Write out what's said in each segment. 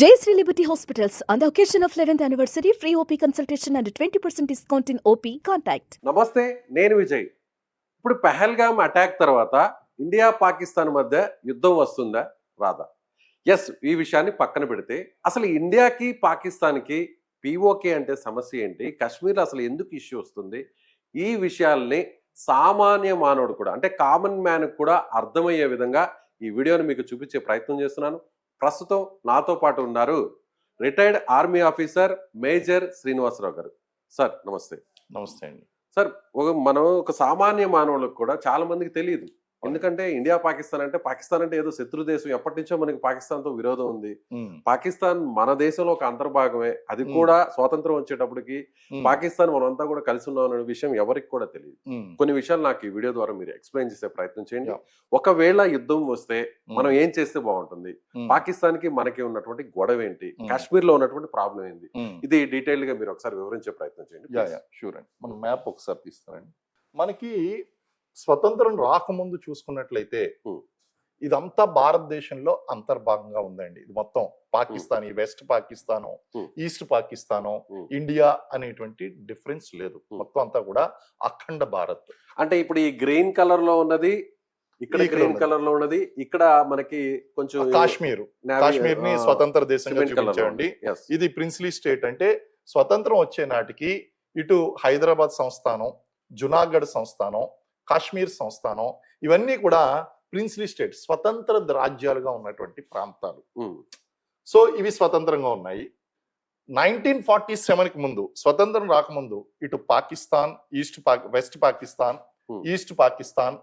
Jayashree Liberty Hospitals, on the occasion of 11th anniversary, free OP consultation and 20% discount in OP. Contact. నమస్తే, నేను విజయ్. ఇప్పుడు Pahalgam attack తర్వాత India Pakistan మధ్య యుద్ధం వస్తుందా రాదా? ఎస్, ఈ విషయాన్ని పక్కన పెడితే అసలు ఇండియాకి పాకిస్తాన్కి పిఓకే అంటే సమస్య ఏంటి, కాశ్మీర్లో అసలు ఎందుకు ఇష్యూ వస్తుంది, ఈ విషయాల్ని సామాన్య మానవుడు కూడా అంటే కామన్ మ్యాన్ కూడా అర్థమయ్యే విధంగా ఈ వీడియోని మీకు చూపించే ప్రయత్నం చేస్తున్నాను. ప్రస్తుతం నాతో పాటు ఉన్నారు retired army officer major Srinivasarao గారు. సార్ నమస్తే. నమస్తే అండి. సార్, మనం ఒక సామాన్య మానవులకు కూడా చాలా మందికి తెలియదు. ఎందుకంటే ఇండియా పాకిస్తాన్ అంటే ఏదో శత్రు దేశం. ఎప్పటి నుంచో మనకి పాకిస్తాన్ తో విరోధం ఉంది. పాకిస్తాన్ మన దేశంలో ఒక అంతర్భాగమే. అది కూడా స్వాతంత్రం వచ్చేటప్పటికి పాకిస్తాన్ మనంతా కూడా కలిసి ఉన్నాం అనే విషయం ఎవరికి కూడా తెలియదు. కొన్ని విషయాలు నాకు ఈ వీడియో ద్వారా మీరు ఎక్స్ప్లెయిన్ చేసే ప్రయత్నం చేయండి. ఒకవేళ యుద్ధం వస్తే మనం ఏం చేస్తే బాగుంటుంది, పాకిస్తాన్ కి మనకి ఉన్నటువంటి గొడవ ఏంటి, కాశ్మీర్ లో ఉన్నటువంటి ప్రాబ్లం ఏంటి, ఇది డీటెయిల్ గా మీరు ఒకసారి వివరించే ప్రయత్నం చేయండి. షూర్ అండి. మనం మ్యాప్ ఒకసారి తీస్తారండి. మనకి స్వతంత్రం రాకముందు చూసుకున్నట్లయితే ఇదంతా భారతదేశంలో అంతర్భాగంగా ఉందండి. ఇది మొత్తం Pakistan, west Pakistan, east Pakistan, India అనేటువంటి డిఫరెన్స్ లేదు. మొత్తం అంతా కూడా అఖండ భారత్. అంటే ఇప్పుడు ఈ గ్రీన్ కలర్ లో ఉన్నది, ఇక్కడ గ్రీన్ కలర్ లో ఉన్నది, ఇక్కడ మనకి కొంచెం కాశ్మీర్ ని స్వతంత్ర దేశంగా చూపించండి. ఇది ప్రిన్స్లీ స్టేట్. అంటే స్వతంత్రం వచ్చే నాటికి ఇటు హైదరాబాద్ సంస్థానం, జునాగఢ్ సంస్థానం, కాశ్మీర్ సంస్థానం, ఇవన్నీ కూడా ప్రిన్స్లీ స్టేట్, స్వతంత్ర రాజ్యాలుగా ఉన్నటువంటి ప్రాంతాలు. సో ఇవి స్వతంత్రంగా ఉన్నాయి. 1947కి ముందు, స్వతంత్రం రాకముందు, ఇటు పాకిస్తాన్, వెస్ట్ పాకిస్తాన్, ఈస్ట్ పాకిస్తాన్,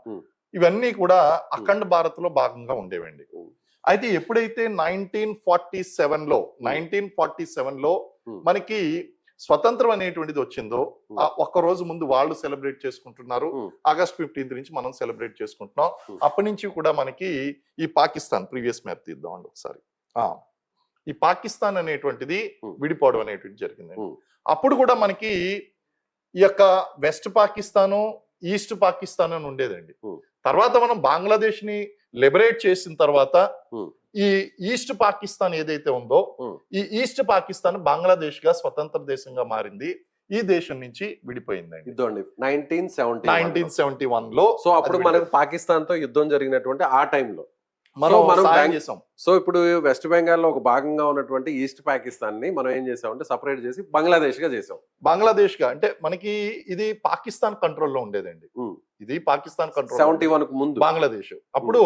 ఇవన్నీ కూడా అఖండ భారత్ లో భాగంగా ఉండేవండి. అయితే ఎప్పుడైతే 1947లో మనకి స్వతంత్రం అనేటువంటిది వచ్చిందో, ఒక్క రోజు ముందు వాళ్ళు సెలబ్రేట్ చేసుకుంటున్నారు. ఆగస్ట్ 15 నుంచి మనం సెలబ్రేట్ చేసుకుంటున్నాం. అప్పటి నుంచి కూడా మనకి ఈ పాకిస్తాన్, ప్రీవియస్ మ్యాప్ తీద్దామండి ఒకసారి. ఈ పాకిస్తాన్ అనేటువంటిది విడిపోవడం అనేటువంటిది జరిగింది. అప్పుడు కూడా మనకి ఈ యొక్క వెస్ట్ పాకిస్తాను, ఈస్ట్ పాకిస్తాన్ అని ఉండేదండి. తర్వాత మనం బంగ్లాదేశ్ ని లిబరేట్ చేసిన తర్వాత ఈ ఈస్ట్ పాకిస్తాన్ ఏదైతే ఉందో, ఈ ఈస్ట్ పాకిస్తాన్ బంగ్లాదేశ్ గా స్వతంత్ర దేశంగా మారింది. ఈ దేశం నుంచి విడిపోయిందండి 1971లో. సో అప్పుడు మనకు పాకిస్తాన్ తో యుద్ధం జరిగినటువంటి ఆ టైంలో మనం చేసాం. సో ఇప్పుడు వెస్ట్ బెంగాల్ లో ఒక భాగంగా ఉన్నటువంటి ఈస్ట్ పాకిస్తాన్ ని మనం ఏం చేసామంటే సపరేట్ చేసి బంగ్లాదేశ్ గా చేసాం. బంగ్లాదేశ్ గా అంటే మనకి ఇది పాకిస్తాన్ కంట్రోల్లో ఉండేదండి. ఇది పాకిస్తాన్ కంట్రోల్ 71 కు ముందు బంగ్లాదేశ్. అప్పుడు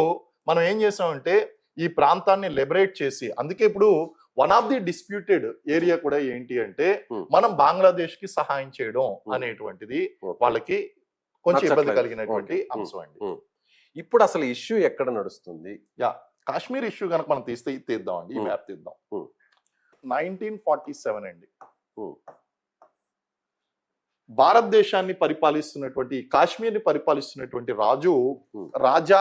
మనం ఏం చేసామంటే ఈ ప్రాంతాన్ని లిబరేట్ చేసి, అందుకే ఇప్పుడు one of the disputed area కూడా ఏంటి అంటే మనం బంగ్లాదేశ్ కి సహాయం చేయడం అనేటువంటిది వాళ్ళకి కొంచెం ఇబ్బంది కలిగినటువంటి అంశం అండి. ఇప్పుడు అసలు ఇష్యూ ఎక్కడ నడుస్తుంది? కాశ్మీర్ ఇష్యూ కనుక మనం తీద్దామండి. ఈ మ్యాప్ తీద్దాం. 1947 అండి. భారతదేశాన్ని పరిపాలిస్తున్నటువంటి, కాశ్మీర్ ని పరిపాలిస్తున్నటువంటి రాజు రాజా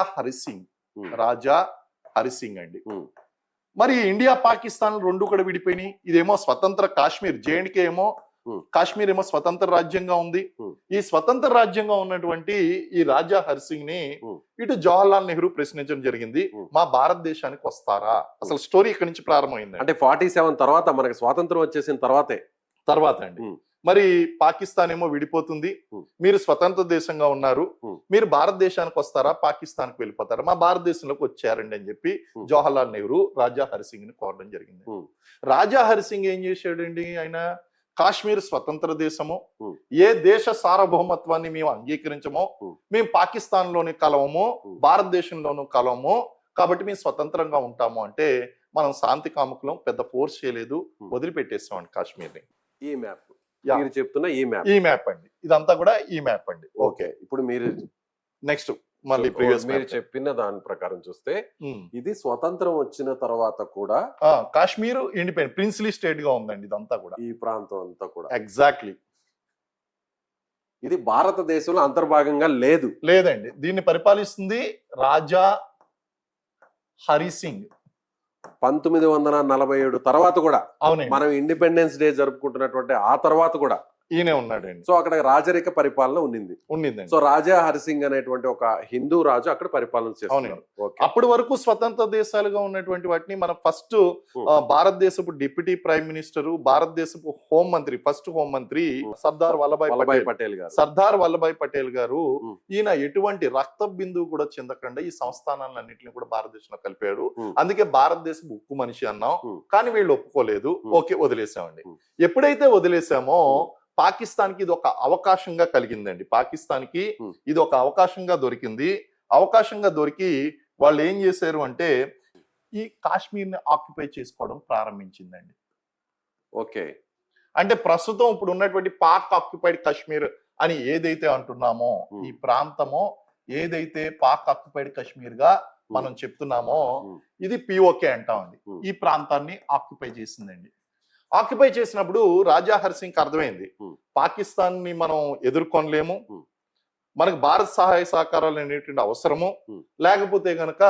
హరిసింగ్ అండి. మరి ఇండియా పాకిస్తాన్ రెండు కూడా విడిపోయినాయి. ఇదేమో స్వతంత్ర కాశ్మీర్, జేఎండ్కే ఏమో కాశ్మీర్ ఏమో స్వతంత్ర రాజ్యంగా ఉంది. ఈ స్వతంత్ర రాజ్యంగా ఉన్నటువంటి ఈ రాజా హరిసింగ్ ని ఇటు జవహర్లాల్ నెహ్రూ ప్రశ్నించడం జరిగింది, మా భారతదేశానికి వస్తారా? అసలు స్టోరీ ఇక్కడ నుంచి ప్రారంభమైంది. అంటే 47 తర్వాత, మనకి స్వాతంత్రం వచ్చేసిన తర్వాత అండి. మరి పాకిస్తాన్ ఏమో విడిపోతుంది, మీరు స్వతంత్ర దేశంగా ఉన్నారు, మీరు భారతదేశానికి వస్తారా, పాకిస్తాన్ కు వెళ్ళిపోతారా? మా భారతదేశంలోకి వచ్చారండి అని చెప్పి జవహర్లాల్ నెహ్రూ రాజా హరిసింగ్ ని కోరడం జరిగింది. రాజా హరిసింగ్ ఏం చేశాడండి, ఆయన కాశ్మీర్ స్వతంత్ర దేశము, ఏ దేశ సార్వభౌమత్వాన్ని మేము అంగీకరించమో, మేము పాకిస్తాన్ లోని కలవము, భారతదేశంలోనూ కలవము, కాబట్టి మేము స్వతంత్రంగా ఉంటాము అంటే మనం శాంతి కాముకులం, పెద్ద ఫోర్స్ చేయలేదు, వదిలిపెట్టేస్తామండి కాశ్మీర్ ని. ఈ మ్యాప్ మీరు చెప్తున్న ఈ మ్యాప్ అండి. ఇదంతా కూడా ఈ మ్యాప్ అండి. ఓకే, ఇప్పుడు మీరు నెక్స్ట్ మళ్ళీ ప్రీవియస్ మీరు చెప్పిన దాని ప్రకారం చూస్తే ఇది స్వతంత్రం వచ్చిన తర్వాత కూడా కాశ్మీర్ ఇండిపెండెంట్ ప్రిన్స్లీ స్టేట్ గా ఉందండి. ఇదంతా కూడా, ఈ ప్రాంతం అంతా కూడా ఎగ్జాక్ట్లీ ఇది భారతదేశంలో అంతర్భాగంగా లేదండి. దీన్ని పరిపాలిస్తుంది రాజా హరిసింగ్. 1947 తర్వాత కూడా, మనం ఇండిపెండెన్స్ డే జరుపుకుంటున్నటువంటి ఆ తర్వాత కూడా ఈయనే ఉన్నాడండి. సో అక్కడ రాజరిక పరిపాలన ఉండింది. ఉండిందండి. సో రాజా హరిసింగ్ అనేటువంటి ఒక హిందూ రాజు అక్కడ పరిపాలన చేస్తున్నారు. ఓకే. అప్పటి వరకు స్వతంత్ర దేశాలుగా ఉన్నటువంటి వాటిని మన ఫస్ట్ భారతదేశపు డిప్యూటీ ప్రైమ్ మినిస్టర్, భారతదేశపు హోం మంత్రి, ఫస్ట్ హోం మంత్రి సర్దార్ వల్లభాయ్ పటేల్ గారు. సర్దార్ వల్లభాయ్ పటేల్ గారు ఈయన ఎటువంటి రక్త బిందువు కూడా చెందకుండా ఈ సంస్థానాలన్నింటినీ కూడా భారతదేశంలో కలిపాడు. అందుకే భారతదేశపు ఉక్కు మనిషి అన్నాం. కానీ వీళ్ళు ఒప్పుకోలేదు. ఓకే, వదిలేసామండి. ఎప్పుడైతే వదిలేసామో పాకిస్తాన్కి ఇది ఒక అవకాశంగా కలిగిందండి. పాకిస్తాన్కి ఇది ఒక అవకాశంగా దొరికింది. అవకాశంగా దొరికి వాళ్ళు ఏం చేశారు అంటే ఈ కాశ్మీర్ని ఆక్యుపై చేసుకోవడం ప్రారంభించిందండి. ఓకే. అంటే ప్రస్తుతం ఇప్పుడు ఉన్నటువంటి పాక్ ఆక్యుపైడ్ కాశ్మీర్ అని ఏదైతే అంటున్నామో, ఈ ప్రాంతమో ఏదైతే పాక్ ఆక్యుపైడ్ కాశ్మీర్ గా మనం చెప్తున్నామో ఇది పిఓకే అంటామండి. ఈ ప్రాంతాన్ని ఆక్యుపై చేసిందండి. ఆక్యుపై చేసినప్పుడు రాజా హరిసింగ్ అర్థమైంది, పాకిస్తాన్ ని మనం ఎదుర్కొనలేము, మనకు భారత సహాయ సహకారాలు అనేటువంటి అవసరము, లేకపోతే గనక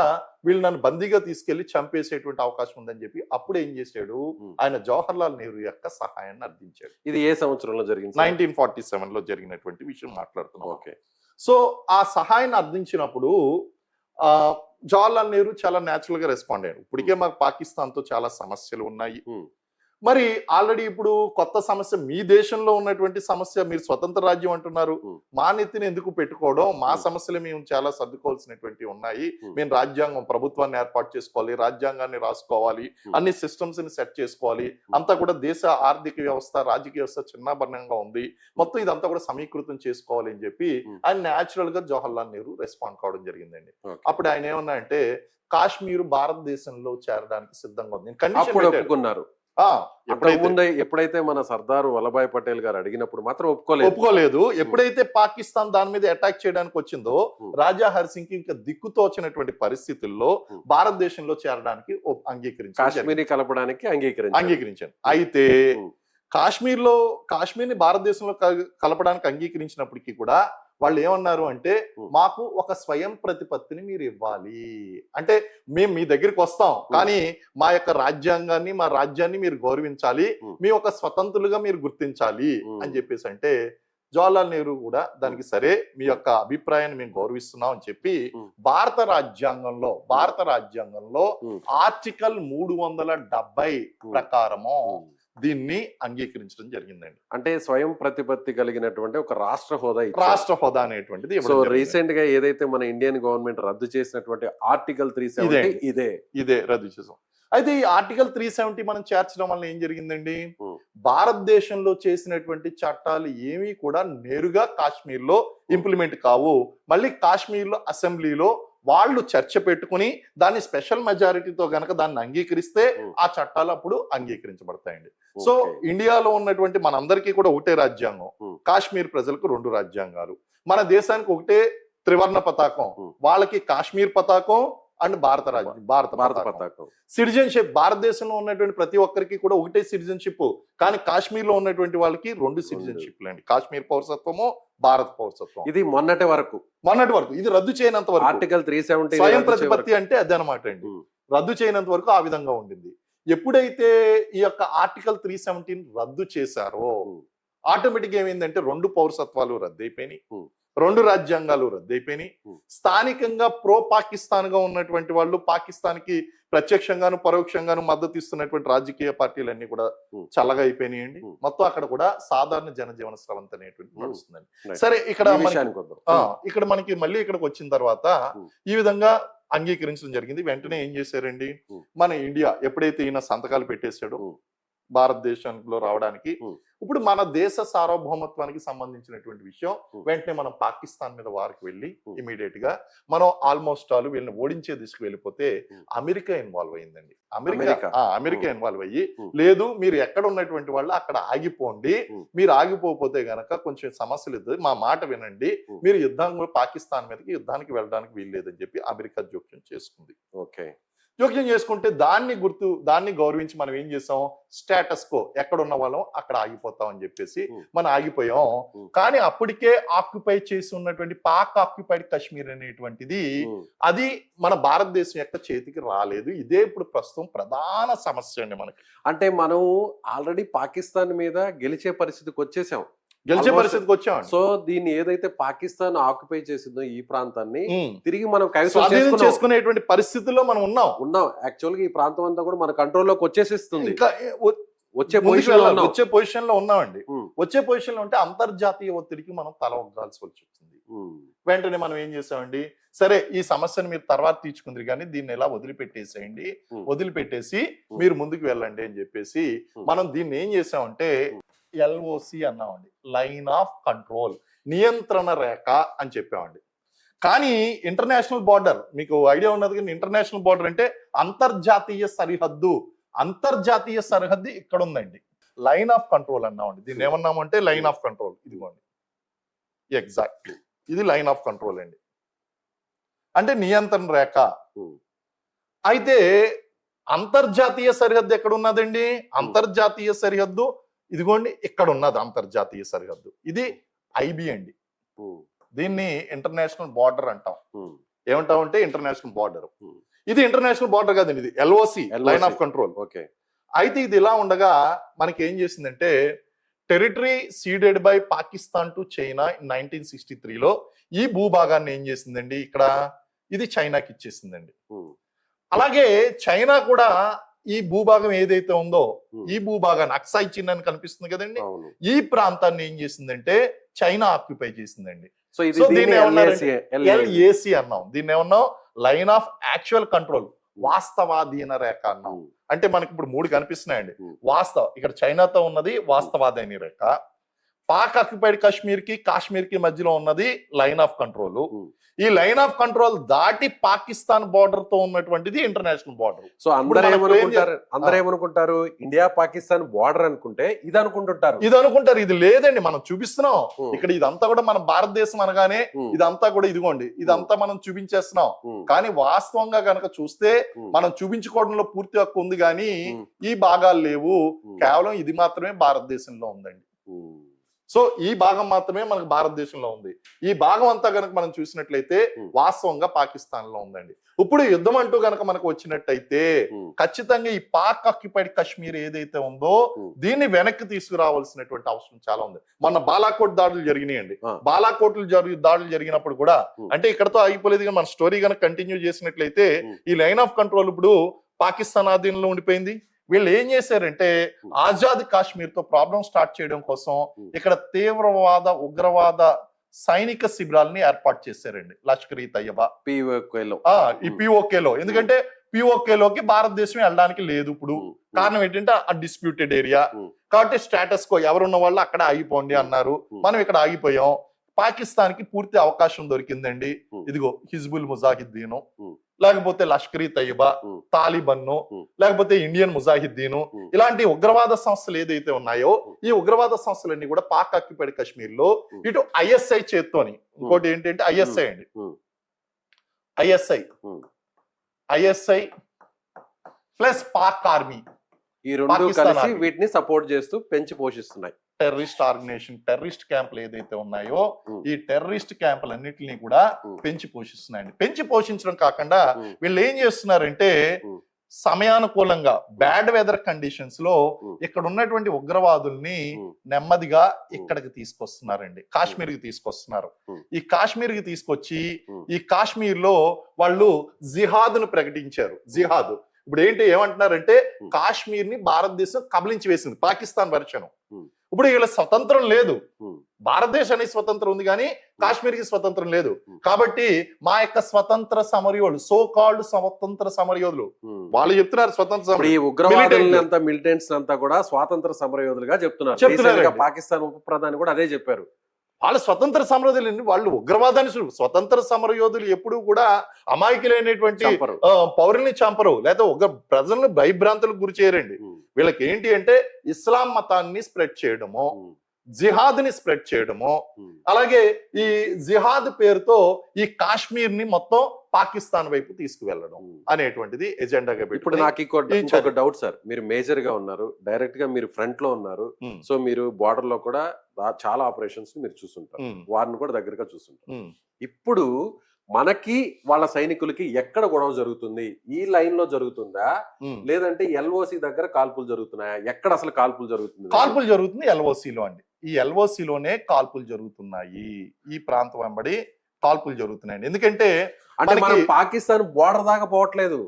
వీళ్ళు నన్ను బందీగా తీసుకెళ్లి చంపేసేటువంటి అవకాశం ఉందని చెప్పి అప్పుడు ఏం చేశాడు, ఆయన జవహర్లాల్ నెహ్రూ యొక్క సహాయాన్ని అర్థించాడు. ఇది ఏ సంవత్సరంలో జరిగింది? 1947 లో జరిగినటువంటి విషయం మాట్లాడుతున్నాం. ఓకే. సో ఆ సహాయాన్ని అర్థించినప్పుడు జవహర్లాల్ నెహ్రూ చాలా న్యాచురల్ గా రెస్పాండ్ అయ్యాడు. ఇప్పటికే మాకు పాకిస్తాన్ తో చాలా సమస్యలు ఉన్నాయి, మరి ఆల్రెడీ ఇప్పుడు కొత్త సమస్య మీ దేశంలో ఉన్నటువంటి సమస్య, మీరు స్వతంత్ర రాజ్యం అంటున్నారు, మా నెత్తిని ఎందుకు పెట్టుకోవడం, మా సమస్యలు మేము చాలా సర్దుకోవాల్సినటువంటి ఉన్నాయి, మేము రాజ్యాంగం ప్రభుత్వాన్ని ఏర్పాటు చేసుకోవాలి, రాజ్యాంగాన్ని రాసుకోవాలి, అన్ని సిస్టమ్స్ ని సెట్ చేసుకోవాలి, అంతా కూడా దేశ ఆర్థిక వ్యవస్థ రాజకీయ వ్యవస్థ చిన్నభిన్నంగా ఉంది, మొత్తం ఇదంతా కూడా సమీకృతం చేసుకోవాలి అని చెప్పి ఆయన న్యాచురల్ గా జవహర్లాల్ నెహ్రూ రెస్పాండ్ కావడం జరిగిందండి. అప్పుడు ఆయన ఏమన్నా అంటే కాశ్మీర్ భారతదేశంలో చేరడానికి సిద్ధంగా ఉంది ఒప్పుకున్నారు. ఎప్పుడైతే మన సర్దార్ వల్లభాయ్ పటేల్ గారు అడిగినప్పుడు మాత్రం ఒప్పుకోలేదు. ఎప్పుడైతే పాకిస్తాన్ దాని మీద అటాక్ చేయడానికి వచ్చిందో రాజా హరిసింగ్ కి ఇంకా దిక్కుతోచినటువంటి పరిస్థితుల్లో భారతదేశంలో చేరడానికి అంగీకరించారు, కాశ్మీర్ కలపడానికి అంగీకరించారు. అయితే కాశ్మీర్ని భారతదేశంలో కలపడానికి అంగీకరించినప్పటికీ కూడా వాళ్ళు ఏమన్నారు అంటే మాకు ఒక స్వయం ప్రతిపత్తిని మీరు ఇవ్వాలి, అంటే మేము మీ దగ్గరికి వస్తాం కానీ మా యొక్క రాజ్యాంగాన్ని మా రాజ్యాన్ని మీరు గౌరవించాలి, మీ ఒక స్వతంత్రులుగా మీరు గుర్తించాలి అని చెప్పేసి అంటే జవహర్లాల్ నెహ్రూ కూడా దానికి సరే మీ యొక్క అభిప్రాయాన్ని మేము గౌరవిస్తున్నాం అని చెప్పి భారత రాజ్యాంగంలో ఆర్టికల్ 370 ప్రకారము దీన్ని అంగీకరించడం జరిగిందండి. అంటే స్వయం ప్రతిపత్తి కలిగినటువంటి ఒక రాష్ట్ర హోదా అనేటువంటిది రీసెంట్ గా ఏదైతే మన ఇండియన్ గవర్నమెంట్ రద్దు చేసినటువంటి ఆర్టికల్ 370 ఇదే రద్దు చేసాం. అయితే ఈ ఆర్టికల్ 370 మనం చేర్చడం వల్ల ఏం జరిగిందండి, భారతదేశంలో చేసినటువంటి చట్టాలు ఏమీ కూడా నేరుగా కాశ్మీర్ లో ఇంప్లిమెంట్ కావు. మళ్ళీ కాశ్మీర్ లో అసెంబ్లీలో వాళ్ళు చర్చ పెట్టుకుని దాన్ని స్పెషల్ మెజారిటీతో గనక దాన్ని అంగీకరిస్తే ఆ చట్టాలు అప్పుడు అంగీకరించబడతాయండి. సో ఇండియాలో ఉన్నటువంటి మనందరికీ కూడా ఒకటే రాజ్యాంగం, కాశ్మీర్ ప్రజలకు 2 రాజ్యాంగాలు, మన దేశానికి ఒకటే త్రివర్ణ పతాకం, వాళ్ళకి కాశ్మీర్ పతాకం అండ్ భారత పతాకం. సిటిజన్షిప్ భారతదేశంలో ఉన్నటువంటి ప్రతి ఒక్కరికి కూడా ఒకటే సిటిజన్షిప్, కానీ కాశ్మీర్ లో ఉన్నటువంటి వాళ్ళకి 2 సిటిజన్షిప్లు అండి, కాశ్మీర్ పౌరసత్వము, భారత పౌరసత్వం. ఇది మొన్నటి వరకు ఇది రద్దు చేయనంత వరకు ఆర్టికల్ 370 స్వయం ప్రతిపత్తి అంటే అదే అనమాట అండి. రద్దు చేయనంత వరకు ఆ విధంగా ఉండింది. ఎప్పుడైతే ఈ యొక్క ఆర్టికల్ 370 రద్దు చేశారో ఆటోమేటిక్ ఏమైందంటే 2 పౌరసత్వాలు రద్దయిపోయినాయి, 2 రాజ్యాంగాలు రద్దయిపోయినాయి. స్థానికంగా ప్రో పాకిస్తాన్ గా ఉన్నటువంటి వాళ్ళు, పాకిస్తాన్ కి ప్రత్యక్షంగాను పరోక్షంగాను మద్దతు ఇస్తున్నటువంటి రాజకీయ పార్టీలన్నీ కూడా చల్లగా అయిపోయినాయండి. మొత్తం అక్కడ కూడా సాధారణ జనజీవన స్రవంతి అనేటువంటి నడుస్తుందండి. సరే, ఇక్కడ మనకి మళ్ళీ ఇక్కడికి వచ్చిన తర్వాత ఈ విధంగా అంగీకరించడం జరిగింది. వెంటనే ఏం చేశారండి, మన ఇండియా ఎప్పుడైతే ఈయన సంతకాలు పెట్టేశాడో భారతదేశంలో రావడానికి, ఇప్పుడు మన దేశ సార్వభౌమత్వానికి సంబంధించినటువంటి విషయం వెంటనే మనం పాకిస్తాన్ మీద వారికి వెళ్ళి ఇమీడియట్ గా మనం ఆల్మోస్ట్ ఆల్ వీళ్ళని ఓడించే దిశకు వెళ్ళిపోతే అమెరికా ఇన్వాల్వ్ అయిందండి. అమెరికా ఇన్వాల్వ్ అయ్యి, లేదు మీరు ఎక్కడ ఉన్నటువంటి వాళ్ళు అక్కడ ఆగిపోండి, మీరు ఆగిపోతే గనక కొంచెం సమస్యలు ఇద్దరు, మా మాట వినండి, మీరు పాకిస్తాన్ మీదకి యుద్ధానికి వెళ్ళడానికి వీల్లేదని చెప్పి అమెరికా జోక్యం చేసుకుంది. జోక్యం చేసుకుంటే దాన్ని గౌరవించి మనం ఏం చేసాం, స్టేటస్ కో ఎక్కడ ఉన్న వాళ్ళం అక్కడ ఆగిపోతాం అని చెప్పేసి మనం ఆగిపోయాం. కానీ అప్పటికే ఆక్యుపై చేసి ఉన్నటువంటి పాక్ ఆక్యుపైడ్ కాశ్మీర్ అనేటువంటిది అది మన భారతదేశం యొక్క చేతికి రాలేదు. ఇదే ఇప్పుడు ప్రస్తుతం ప్రధాన సమస్య అండి మనకి. అంటే మనం ఆల్రెడీ పాకిస్తాన్ మీద గెలిచే పరిస్థితికి వచ్చేసాం, గెలిచే Almost- పరిస్థితికి వచ్చామండి. సో దీన్ని ఏదైతే పాకిస్తాన్ ఆక్యుపై చేసిందో ఈ ప్రాంతాన్ని ఉమ్. తిరిగి మనం కైవసం స్వాధీనం చేసుకునేటువంటి పరిస్థితుల్లో మనం ఉన్నాం. ఉన్నాం. యాక్చువల్ గా ఈ ప్రాంతం అంతా కూడా మన కంట్రోల్లోకి వచ్చేసిస్తుంది. ఇంకా వచ్చే ముందుకు పొజిషన్ లో వెళ్ళాలి. ఉన్నాం. వచ్చే పొజిషన్ లో ఉన్నామండి. ఉమ్. వచ్చే పొజిషన్ లో ఉంటే అంతర్జాతీయ ఒత్తిడికి మనం తల ఒగ్గాల్సి వచ్చింది. ఉమ్. వెంటనే మనం ఏం చేసామండి, సరే ఈ సమస్యను మీరు తర్వాత తీర్చుకుందరు కానీ దీన్ని ఎలా వదిలిపెట్టేసేయండి, ఉమ్. వదిలిపెట్టేసి మీరు ముందుకు వెళ్ళండి అని చెప్పేసి మనం దీన్ని ఏం చేసామంటే ఎల్ఓసి అన్నామండి, లైన్ ఆఫ్ కంట్రోల్, నియంత్రణ రేఖ అని చెప్పామండి. కానీ ఇంటర్నేషనల్ బార్డర్ మీకు ఐడియా ఉన్నది కానీ ఇంటర్నేషనల్ బార్డర్ అంటే అంతర్జాతీయ సరిహద్దు. అంతర్జాతీయ సరిహద్దు ఇక్కడ ఉందండి, లైన్ ఆఫ్ కంట్రోల్ అన్నామండి. దీన్ని ఏమన్నామంటే లైన్ ఆఫ్ కంట్రోల్. ఇదిగోండి ఎగ్జాక్ట్లీ ఇది లైన్ ఆఫ్ కంట్రోల్ అండి, అంటే నియంత్రణ రేఖ. అయితే అంతర్జాతీయ సరిహద్దు ఎక్కడ ఉన్నదండి? అంతర్జాతీయ సరిహద్దు ఇదిగోండి ఇక్కడ ఉన్నది అంతర్జాతీయ సరిహద్దు. ఇది ఐబి అండి, దీన్ని ఇంటర్నేషనల్ బార్డర్ అంటాం. ఏమంటామంటే ఇంటర్నేషనల్ బార్డర్. ఇది ఇంటర్నేషనల్ బార్డర్ కాదండి, ఇది LOC, line of control. Okay. అయితే ఇది ఇలా ఉండగా మనకి ఏం చేసిందంటే territory ceded by Pakistan to China 1963లో ఈ భూభాగాన్ని ఏం చేసిందండి, ఇక్కడ ఇది చైనాకి ఇచ్చేసిందండి. అలాగే చైనా కూడా ఈ భూభాగం ఏదైతే ఉందో ఈ భూభాగాన్ని అక్సాయ్ చిన్ అని కనిపిస్తుంది కదండి, ఈ ప్రాంతాన్ని ఏం చేసిందంటే చైనా ఆక్యుపై చేసిందండి. సో సో దీన్ని ఏమన్నారంటే ఎల్ఏసి అన్నాం. దీన్ని ఏమన్నాం లైన్ ఆఫ్ యాక్చువల్ కంట్రోల్, వాస్తవాధీన రేఖ అన్నాం. అంటే మనకి ఇప్పుడు 3 కనిపిస్తున్నాయండి. వాస్తవ ఇక్కడ చైనాతో ఉన్నది వాస్తవాధీన రేఖ, పాక్ ఆక్యుపైడ్ కాశ్మీర్ కి మధ్యలో ఉన్నది లైన్ ఆఫ్ కంట్రోల్. ఈ లైన్ ఆఫ్ కంట్రోల్ దాటి పాకిస్తాన్ బార్డర్ తో ఉన్నటువంటిది ఇంటర్నేషనల్ బార్డర్. సో అందరూ ఏమనుకుంటారు, ఇండియా పాకిస్తాన్ బార్డర్ అనుకుంటే ఇది అనుకుంటుంటారు. ఇది లేదండి, మనం చూపిస్తున్నాం ఇక్కడ. ఇదంతా కూడా మన భారతదేశం అనగానే ఇదంతా కూడా ఇదిగోండి, ఇదంతా మనం చూపించేస్తున్నాం. కానీ వాస్తవంగా కనుక చూస్తే మనం చూపించుకోవడంలో పూర్తి హక్కు ఉంది కానీ ఈ భాగాలు లేవు. కేవలం ఇది మాత్రమే భారతదేశంలో ఉందండి. సో ఈ భాగం మాత్రమే మనకు భారతదేశంలో ఉంది. ఈ భాగం అంతా కనుక మనం చూసినట్లయితే వాస్తవంగా పాకిస్తాన్ లో ఉందండి. ఇప్పుడు యుద్ధం అంటూ కనుక మనకు వచ్చినట్టయితే ఖచ్చితంగా ఈ పాక్ ఆక్యుపైడ్ కాశ్మీర్ ఏదైతే ఉందో దీన్ని వెనక్కి తీసుకురావాల్సినటువంటి అవసరం చాలా ఉంది. మొన్న బాలాకోట్ దాడులు జరిగినాయండి. బాలాకోట్లు దాడులు జరిగినప్పుడు కూడా అంటే ఇక్కడతో ఆగిపోలేదు కానీ మన స్టోరీ కనుక కంటిన్యూ చేసినట్లయితే ఈ లైన్ ఆఫ్ కంట్రోల్ ఇప్పుడు పాకిస్తాన్ ఆధీనంలో ఉండిపోయింది. వీళ్ళు ఏం చేశారంటే ఆజాద్ కాశ్మీర్ తో ప్రాబ్లం స్టార్ట్ చేయడం కోసం ఇక్కడ తీవ్రవాద ఉగ్రవాద సైనిక శిబిరాలని ఏర్పాటు చేశారండి లష్కర్ ఈ తయ్యబా ఈ పిఓకేలో. ఎందుకంటే పిఓకేలోకి భారతదేశం వెళ్ళడానికి లేదు ఇప్పుడు. కారణం ఏంటంటే ఆ డిస్ప్యూటెడ్ ఏరియా కాబట్టి స్టేటస్ కో ఎవరున్న వాళ్ళు అక్కడ ఆగిపోండి అన్నారు. మనం ఇక్కడ ఆగిపోయాం. పాకిస్తాన్ కి పూర్తి అవకాశం దొరికిందండి. ఇదిగో హిజ్బుల్ ముజాహిద్దీను, లేకపోతే లష్కర్ ఈ తయ్యబా, తాలిబన్, లేకపోతే ఇండియన్ ముజాహిద్దీన్, ఇలాంటి ఉగ్రవాద సంస్థలు ఏదైతే ఉన్నాయో ఈ ఉగ్రవాద సంస్థలన్నీ కూడా పాక్ ఆక్యుపైడ్ కాశ్మీర్ లో ఇటు ఐఎస్ఐ చేత్తోని, ఇంకోటి ఏంటంటే ఐఎస్ఐ అండి, ఐఎస్ఐ ప్లస్ పాక్ ఆర్మీ, ఈ రెండు కలిసి వీటిని సపోర్ట్ చేస్తూ పెంచి పోషిస్తున్నాయి. టెర్రరిస్ట్ ఆర్గనైజేషన్, టెర్రరిస్ట్ క్యాంపులు ఏదైతే ఉన్నాయో ఈ టెర్రరిస్ట్ క్యాంపులన్నింటినీ కూడా పెంచి పోషిస్తున్నాయండి. పెంచి పోషించడం కాకుండా వీళ్ళు ఏం చేస్తున్నారంటే సమయానుకూలంగా బ్యాడ్ వెదర్ కండిషన్స్ లో ఇక్కడ ఉన్నటువంటి ఉగ్రవాదుల్ని నెమ్మదిగా ఇక్కడికి తీసుకొస్తున్నారండి, కాశ్మీర్ కి తీసుకొస్తున్నారు. ఈ కాశ్మీర్ కి తీసుకొచ్చి ఈ కాశ్మీర్ లో వాళ్ళు జిహాద్ ను ప్రకటించారు. జిహాద్ ఇప్పుడు ఏంటి ఏమంటున్నారంటే కాశ్మీర్ ని భారతదేశం కబలించి వేసింది, పాకిస్తాన్ వెర్షన్. ఇప్పుడు వీళ్ళ స్వతంత్రం లేదు, భారతదేశానికి స్వతంత్రం ఉంది కానీ కాశ్మీర్ కి స్వతంత్రం లేదు. కాబట్టి మా యొక్క స్వతంత్ర సమరయోధులు, సో కాల్డ్ స్వతంత్ర సమరయోధులు వాళ్ళు చెప్తున్నారు స్వతంత్ర మిలిటెంట్స్ అంతా కూడా స్వాతంత్ర సమరయోధులుగా చెప్తున్నారు. పాకిస్తాన్ ఉప ప్రధాని కూడా అదే చెప్పారు. వాళ్ళ స్వతంత్ర సమరయోధులు, వాళ్ళు ఉగ్రవాదాన్ని స్వతంత్ర సమరయోధులు ఎప్పుడు కూడా అమాయకులైనటువంటి పౌరుల్ని చంపరు, లేదా ప్రజలను భయభ్రాంతులకు గురి చేయరండి. వీళ్ళకి ఏంటి అంటే ఇస్లాం మతాన్ని స్ప్రెడ్ చేయడము, జిహాద్ ని స్ప్రెడ్ చేయడము, అలాగే ఈ జిహాద్ పేరుతో ఈ కాశ్మీర్ ని మొత్తం పాకిస్తాన్ వైపు తీసుకువెళ్ళడం అనేటువంటిది ఎజెండాగా. ఇప్పుడు నాకు ఇంకొక డౌట్ సార్, మీరు మేజర్ గా ఉన్నారు, డైరెక్ట్ గా మీరు ఫ్రంట్ లో ఉన్నారు, సో మీరు బార్డర్ లో కూడా చాలా ఆపరేషన్స్ మీరు చూస్తుంటారు, వారిని కూడా దగ్గరగా చూస్తుంటారు. ఇప్పుడు మనకి వాళ్ళ సైనికులకి ఎక్కడ గొడవ జరుగుతుంది? ఈ లైన్ లో జరుగుతుందా లేదంటే ఎల్ఓసి దగ్గర కాల్పులు జరుగుతున్నాయా? ఎక్కడ అసలు కాల్పులు జరుగుతుంది? కాల్పులు జరుగుతుంది ఎల్ఓసిలో అండి. ఈ ఎల్ఓసిలోనే కాల్పులు జరుగుతున్నాయి. ఈ ప్రాంతం వెంబడి కాల్పులు జరుగుతున్నాయండి. ఎందుకంటే అంటే మనం మనకి పాకిస్తాన్ బోర్డర్ దాకా పోవట్లేదు.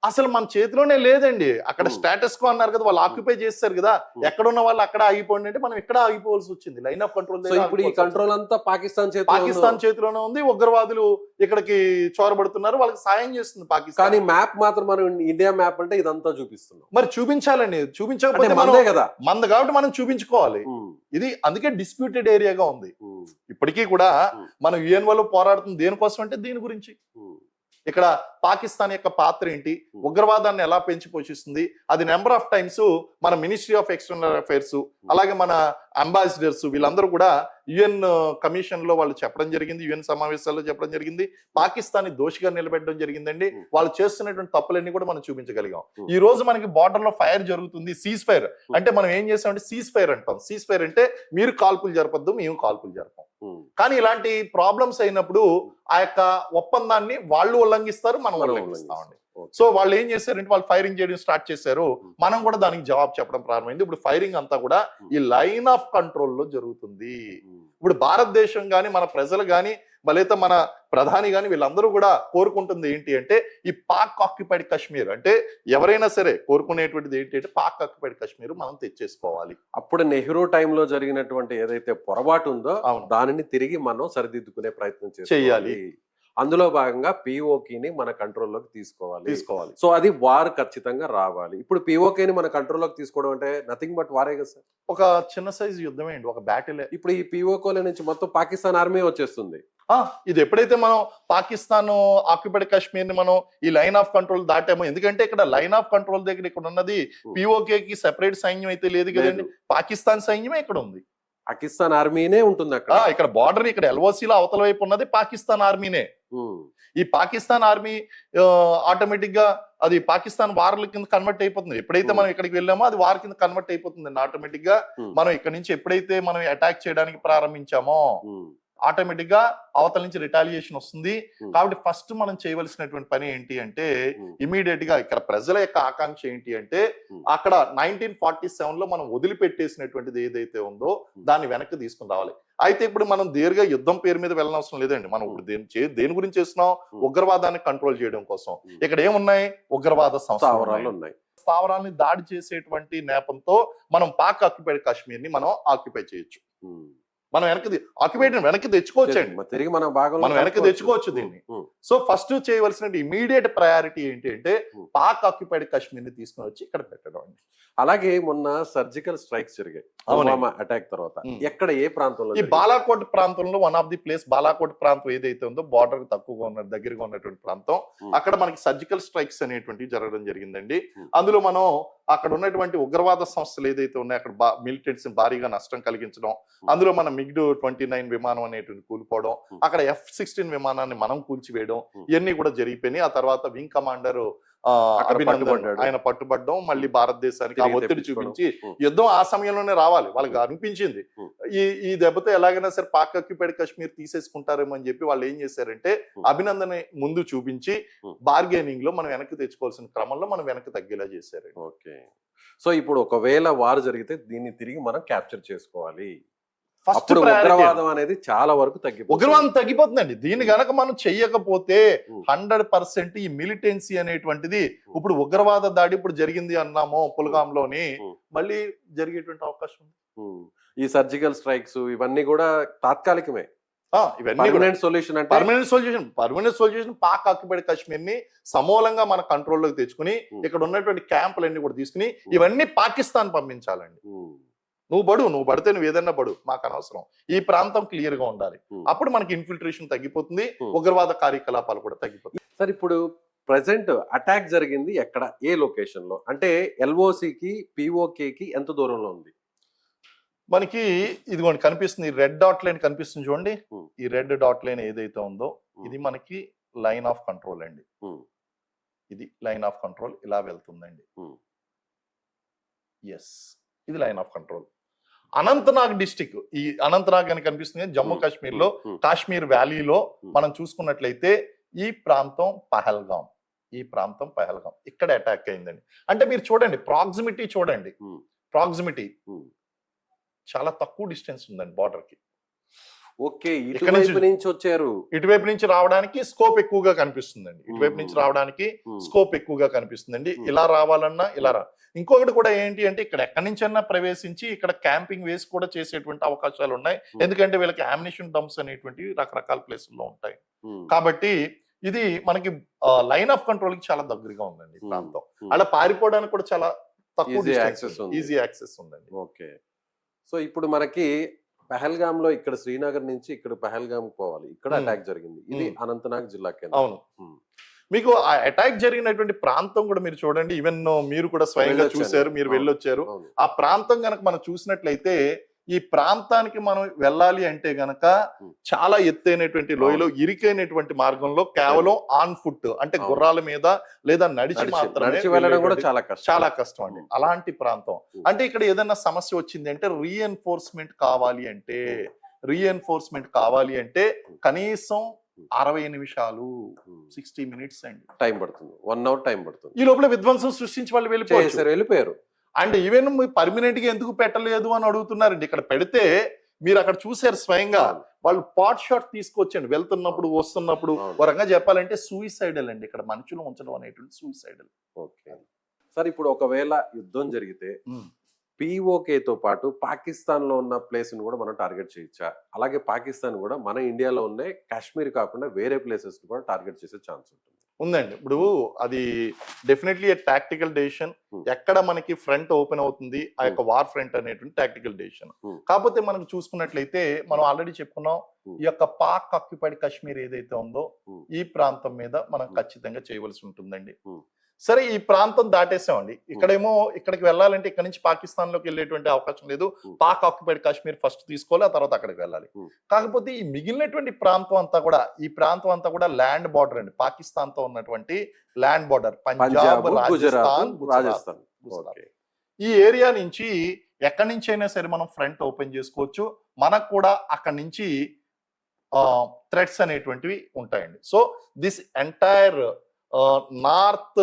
అసలు మన చేతిలోనే లేదండి. అక్కడ ఉమ్. స్టేటస్ కో అన్నారు కదా, వాళ్ళు ఆక్యుపై చేస్తారు కదా, ఉమ్. ఎక్కడున్న వాళ్ళు అక్కడ ఆగిపోండి అంటే మనం ఇక్కడ ఆగిపోవాల్సి వచ్చింది. లైన్ ఆఫ్ కంట్రోల్ సో ఇప్పుడు ఈ కంట్రోల్ అంతా పాకిస్తాన్ చేతిలో పాకిస్తాన్ చేతిలోనే ఉంది. ఉగ్రవాదులు ఇక్కడికి చొరబడుతున్నారు, వాళ్ళకి సాయం చేస్తుంది పాకిస్తాన్. కానీ మ్యాప్ మాత్రం మనం ఇండియా మ్యాప్ అంటే ఇదంతా చూపిస్తున్నాం. మరి చూపించాలండి, అంటే చూపించకపోతే మనదే మనం కదా. మంద కాబట్టి మనం చూపించుకోవాలి. ఉమ్. ఇది అందుకే డిస్ప్యూటెడ్ ఏరియాగా ఉంది. ఉమ్. ఇప్పటికీ కూడా ఉమ్. మనం యుఎన్ వాళ్ళు పోరాడుతుంది దేనికోసం అంటే దీని గురించి. ఉమ్. ఇక్కడ పాకిస్తాన్ యొక్క పాత్ర ఏంటి, ఉగ్రవాదాన్ని ఎలా పెంచి పోషిస్తుంది, అది నెంబర్ ఆఫ్ టైమ్స్ మన మినిస్ట్రీ ఆఫ్ ఎక్స్టర్నల్ అఫైర్స్ అలాగే మన అంబాసిడర్స్ వీళ్ళందరూ కూడా యుఎన్ కమిషన్ లో వాళ్ళు చెప్పడం జరిగింది, యుఎన్ సమావేశాల్లో చెప్పడం జరిగింది, పాకిస్తాన్ దోషిగా నిలబెట్టడం జరిగిందండి. వాళ్ళు చేస్తున్నటువంటి తప్పులన్నీ కూడా మనం చూపించగలిగాం. ఈ రోజు మనకి బార్డర్ లో ఫైర్ జరుగుతుంది, సీజ్ ఫైర్ అంటే మనం ఏం చేసామంటే సీజ్ ఫైర్ అంటాం. సీజ్ ఫైర్ అంటే మీరు కాల్పులు జరపద్దు, మేము కాల్పులు జరపం. కానీ ఇలాంటి ప్రాబ్లమ్స్ అయినప్పుడు ఆ యొక్క ఒప్పందాన్ని వాళ్ళు ఉల్లంఘిస్తారు, మనం ఉల్లంఘిస్తామండి. సో వాళ్ళు ఏం చేశారంటే వాళ్ళు ఫైరింగ్ చేయడం స్టార్ట్ చేశారు, మనం కూడా దానికి జవాబు చెప్పడం ప్రారంభమైంది. ఇప్పుడు ఫైరింగ్ అంతా కూడా ఈ లైన్ ఆఫ్ కంట్రోల్ లో జరుగుతుంది. ఇప్పుడు భారతదేశం గాని మన ప్రజలు గాని లేదా మన ప్రధాని గాని వీళ్ళందరూ కూడా కోరుకుంటుంది ఏంటి అంటే ఈ పాక్ ఆక్యుపైడ్ కాశ్మీర్ అంటే ఎవరైనా సరే కోరుకునేటువంటిది ఏంటి అంటే పాక్ ఆక్యుపైడ్ కాశ్మీర్ మనం తెచ్చేసుకోవాలి. అప్పుడు నెహ్రూ టైంలో జరిగినటువంటి ఏదైతే పొరపాటు ఉందో దానిని తిరిగి మనం సరిదిద్దుకునే ప్రయత్నం చేయాలి. అందులో భాగంగా పిఓకేని మన కంట్రోల్లోకి తీసుకోవాలి. సో అది వార్ ఖచ్చితంగా రావాలి. ఇప్పుడు పిఓకేని మన కంట్రోల్లోకి తీసుకోవడం అంటే నథింగ్ బట్ వారే కదా సార్. ఒక చిన్న సైజు యుద్ధమే అండి, ఒక బ్యాటిల్. ఇప్పుడు ఈ పిఓకేల నుంచి మొత్తం పాకిస్తాన్ ఆర్మీ వచ్చేస్తుంది. ఇది ఎప్పుడైతే మనం పాకిస్తాన్ ఆక్యుపైడ్ కాశ్మీర్ ని మనం ఈ లైన్ ఆఫ్ కంట్రోల్ దాటామో, ఎందుకంటే ఇక్కడ లైన్ ఆఫ్ కంట్రోల్ దగ్గర ఇక్కడ ఉన్నది పిఓకేకి సెపరేట్ సైన్యం అయితే లేదు కదండి, పాకిస్తాన్ సైన్యమే ఇక్కడ ఉంది. పాకిస్తాన్ ఆర్మీనే ఉంటుంది అక్కడ. ఇక్కడ బార్డర్ ఇక్కడ ఎల్ఓసిలో అవతల వైపు ఉన్నది పాకిస్తాన్ ఆర్మీనే. ఈ పాకిస్తాన్ ఆర్మీ ఆటోమేటిక్ గా అది పాకిస్తాన్ వార్ల కింద కన్వర్ట్ అయిపోతుంది. ఎప్పుడైతే మనం ఇక్కడికి వెళ్ళామో అది వార్ కింద కన్వర్ట్ అయిపోతుంది ఆటోమేటిక్ గా. మనం ఇక్కడ నుంచి ఎప్పుడైతే మనం అటాక్ చేయడానికి ప్రారంభించామో ఆటోమేటిక్ గా అవతల నుంచి రిటాలియేషన్ వస్తుంది. కాబట్టి ఫస్ట్ మనం చేయవలసినటువంటి పని ఏంటి అంటే ఇమీడియట్ గా ఇక్కడ ప్రజల యొక్క ఆకాంక్ష ఏంటి అంటే అక్కడ 1947 లో మనం వదిలిపెట్టేసినటువంటిది ఏదైతే ఉందో దాన్ని వెనక్కి తీసుకుని రావాలి. అయితే ఇప్పుడు మనం దీర్ఘ యుద్ధం పేరు మీద వెళ్ళనవసరం లేదండి. మనం ఇప్పుడు దేని గురించి చేస్తున్నాం, ఉగ్రవాదాన్ని కంట్రోల్ చేయడం కోసం. ఇక్కడ ఏమున్నాయి, ఉగ్రవాద సంస్థావరాలు ఉన్నాయి. స్థావరాలని దాడి చేసేటువంటి నేపంతో మనం పాక్ ఆక్యుపైడ్ కాశ్మీర్ ని మనం ఆక్యుపై చేయొచ్చు. మనం వెనక్కి తెచ్చుకోవచ్చండి, తిరిగి మన భాగంలో మనం వెనక్కి తెచ్చుకోవచ్చు దీన్ని. సో ఫస్ట్ చేయవలసిన ఇమీడియట్ ప్రయారిటీ ఏంటి అంటే పాక్ ఆక్యుపైడ్ కాశ్మీర్ ని తీసుకుని వచ్చి ఇక్కడ పెట్టడం అండి. అలాగే మొన్న సర్జికల్ స్ట్రైక్స్ జరిగాయి అటాక్ తర్వాత. ఎక్కడ ఏ ప్రాంతంలో? ఈ బాలాకోట్ ప్రాంతంలో one of the place, Balakot ప్రాంతం ఏదైతే ఉందో బార్డర్ తక్కువగా ఉన్న దగ్గరగా ఉన్నటువంటి ప్రాంతం, అక్కడ మనకి సర్జికల్ స్ట్రైక్స్ అనేటువంటివి జరగడం జరిగిందండి. అందులో మనం అక్కడ ఉన్నటువంటి ఉగ్రవాద సంస్థలు ఏదైతే ఉన్నాయో అక్కడ మిలిటెంట్స్ భారీగా నష్టం కలిగించడం, అందులో మన MiG-29 విమానం అనేటువంటి కూలిపోవడం, అక్కడ F-16 విమానాన్ని మనం కూల్చివేయడం, ఇవన్నీ కూడా జరిగిపోయినాయి. ఆ తర్వాత వింగ్ కమాండర్ అభినందన్ ఆయన పట్టుబడ్డం, మళ్ళీ భారతదేశానికి ఆ ఒత్తిడి చూపించి యుద్ధం ఆ సమయంలోనే రావాలి వాళ్ళకి అనిపించింది. ఈ దెబ్బతో ఎలాగైనా సరే పాక్ ఆక్యుపైడ్ కాశ్మీర్ తీసేసుకుంటారేమో అని చెప్పి వాళ్ళు ఏం చేశారంటే అభినందన్ ముందు చూపించి బార్గెనింగ్ లో మనం వెనక్కి తెచ్చుకోవాల్సిన క్రమంలో మనం వెనక్కి తగ్గేలా చేశారు. ఓకే, సో ఇప్పుడు ఒకవేళ వార్ జరిగితే దీన్ని తిరిగి మనం క్యాప్చర్ చేసుకోవాలి. ఫస్ట్ ఉగ్రవాదం అనేది చాలా వరకు ఉగ్రవాదం తగ్గిపోతుందండి. దీన్ని గనక మనం చెయ్యకపోతే 100% ఈ మిలిటెన్సీ అనేటువంటిది ఇప్పుడు ఉగ్రవాద దాడి ఇప్పుడు జరిగింది అన్నామో పుల్గాంలోని మళ్ళీ జరిగేటువంటి అవకాశం ఉంది. ఈ సర్జికల్ స్ట్రైక్స్ ఇవన్నీ కూడా తాత్కాలికమే. ఇవన్నీ permanent solution Pak occupied Kashmir ని సమూలంగా మన కంట్రోల్లోకి తెచ్చుకుని ఇక్కడ ఉన్నటువంటి క్యాంపులన్నీ కూడా తీసుకుని ఇవన్నీ పాకిస్తాన్ పంపించాలండి. నువ్వు పడితే నువ్వు ఏదన్నా పడు, మాకు అనవసరం, ఈ ప్రాంతం క్లియర్ గా ఉండాలి. అప్పుడు మనకి ఇన్ఫిల్ట్రేషన్ తగ్గిపోతుంది, ఉగ్రవాద కార్యకలాపాలు కూడా తగ్గిపోతుంది. సార్ ఇప్పుడు ప్రెసెంట్ అటాక్ జరిగింది ఎక్కడ, ఏ లొకేషన్ లో, అంటే ఎల్ఓసికి పిఓకేకి ఎంత దూరంలో ఉంది? మనకి ఇదిగోండి కనిపిస్తుంది, రెడ్ డాట్ లైన్ కనిపిస్తుంది చూడండి. ఈ రెడ్ డాట్ లైన్ ఏదైతే ఉందో ఇది మనకి లైన్ ఆఫ్ కంట్రోల్ అండి. ఇది లైన్ ఆఫ్ కంట్రోల్ ఇలా వెళ్తుందండి. ఎస్, ఇది line of control. Anantnag district, ఈ అనంతనాగ్ అని కనిపిస్తుంది జమ్మూ కాశ్మీర్ లో కాశ్మీర్ వ్యాలీలో మనం చూసుకున్నట్లయితే ఈ ప్రాంతం పహల్గాం, ఇక్కడ అటాక్ అయిందండి. అంటే మీరు చూడండి ప్రాక్సిమిటీ, చూడండి ప్రాక్సిమిటీ చాలా తక్కువ డిస్టెన్స్ ఉందండి బార్డర్ కి. ఓకే, ఇక్కడ నుంచి- ఇటువైపు నుంచి వచ్చారు. ఇటువైపు నుంచి రావడానికి స్కోప్ ఎక్కువగా కనిపిస్తుందండి. ఇటువైపు నుంచి రావడానికి Hmm. స్కోప్ ఎక్కువగా కనిపిస్తుందండి. Hmm. ఇలా రావాలన్నా ఇలా రా. ఇంకొకటి కూడా ఏంటి అంటే ఇక్కడ ఎక్కడి నుంచైనా ప్రవేశించి ఇక్కడ క్యాంపింగ్ వేసి కూడా చేసేటువంటి అవకాశాలు ఉన్నాయి. ఎందుకంటే వీళ్ళకి అమ్యునిషన్ డంప్స్ అనేటువంటివి రకరకాల ప్లేసుల్లో ఉంటాయి. Hmm. కాబట్టి ఇది మనకి లైన్ ఆఫ్ కంట్రోల్ కి చాలా దగ్గరగా ఉందండి ఈ ప్రాంతం. Hmm. అలా పారిపోవడానికి కూడా చాలా తక్కువ Easy access ఉంది. ఈజీ యాక్సెస్ ఉందండి. ఓకే, సో ఇప్పుడు మనకి పహల్గామ్ లో ఇక్కడ శ్రీనగర్ నుంచి ఇక్కడ పహల్గామ్ పోవాలి, ఇక్కడ Hmm. అటాక్ జరిగింది. ఇది Hmm. అనంతనాగ్ జిల్లా కేంద్రం. అవును. Hmm. మీకు ఆ అటాక్ జరిగినటువంటి ప్రాంతం కూడా మీరు చూడండి. ఈవెన్ మీరు కూడా స్వయంగా వెళ్ళొచ్చాను. చూశారు, మీరు అవును. వెళ్ళొచ్చారు. అవును. ఆ ప్రాంతం గనక మనం చూసినట్లయితే ఈ ప్రాంతానికి మనం వెళ్ళాలి అంటే గనక చాలా ఎత్తైనటువంటి లోయలో ఇరికైనటువంటి మార్గంలో కేవలం ఆన్ ఫుట్ అంటే అవును. గుర్రాల మీద లేదా నడిచి మాత్రమే నడిచి వెళ్ళడం కూడా వెళ్ళేటువంటి చాలా కష్టం. చాలా కష్టం అండి. అలాంటి ప్రాంతం అంటే ఇక్కడ ఏదైనా సమస్య వచ్చింది అంటే రీఎన్ఫోర్స్మెంట్ కావాలి అంటే కనీసం 60 నిమిషాలు 60 మినిట్స్ అండి టైం పడుతుంది, 1 అవర్ టైం పడుతుంది. ఈ లోపల విధ్వంసం సృష్టించి వాళ్ళు వెళ్ళిపోయారు. అండ్ ఈవెన్ పర్మనెంట్ గా ఎందుకు పెట్టలేదు అని అడుగుతున్నారండి. ఇక్కడ పెడితే మీరు అక్కడ చూసారు స్వయంగా, వాళ్ళు పాట్ షాట్ తీసుకొచ్చండి వెళ్తున్నప్పుడు వస్తున్నప్పుడు. ఒక రకంగా చెప్పాలంటే సూయిసైడల్ అండి. ఇక్కడ మనుషులు ఉంచడం అనేటువంటి సూయిసైడల్. ఓకే సార్, ఇప్పుడు ఒకవేళ యుద్ధం జరిగితే పిఓకేతో పాటు పాకిస్తాన్ లో ఉన్న ప్లేస్ ని కూడా మనం టార్గెట్ చేయొచ్చా? అలాగే పాకిస్తాన్ కూడా మన ఇండియాలో ఉన్న కాశ్మీర్ కాకుండా వేరే ప్లేసెస్ ని కూడా టార్గెట్ చేసే ఛాన్స్ ఉంటుంది. ఉందండి. ఇప్పుడు అది డెఫినెట్లీ టాక్టికల్ డెసిషన్. ఎక్కడ మనకి ఫ్రంట్ ఓపెన్ అవుతుంది ఆ యొక్క వార్ ఫ్రంట్ అనేటువంటి టాక్టికల్ డెసిషన్. కాకపోతే మనం చూసుకున్నట్లయితే మనం ఆల్రెడీ చెప్పుకున్నాం, ఈ యొక్క పాక్ ఆక్యుపైడ్ కాశ్మీర్ ఏదైతే ఉందో ఈ ప్రాంతం మీద మనం ఖచ్చితంగా చేయవలసి ఉంటుందండి. సరే, ఈ ప్రాంతం దాటేసామండి. ఇక్కడేమో ఇక్కడికి వెళ్ళాలంటే ఇక్కడ నుంచి పాకిస్తాన్ లోకి వెళ్ళేటువంటి అవకాశం లేదు. పాక్ ఆక్యుపైడ్ కాశ్మీర్ ఫస్ట్ తీసుకోవాలి, ఆ తర్వాత అక్కడికి వెళ్ళాలి. కాకపోతే ఈ మిగిలినటువంటి ప్రాంతం అంతా కూడా ల్యాండ్ బార్డర్ అండి. పాకిస్తాన్ తో ఉన్నటువంటి ల్యాండ్ బార్డర్ పంజాబ్, రాజస్థాన్. ఈ ఏరియా నుంచి ఎక్కడి నుంచి అయినా సరే మనం ఫ్రంట్ ఓపెన్ చేసుకోవచ్చు. మనకు కూడా అక్కడి నుంచి థ్రెట్స్ అనేటువంటివి ఉంటాయండి. So this entire north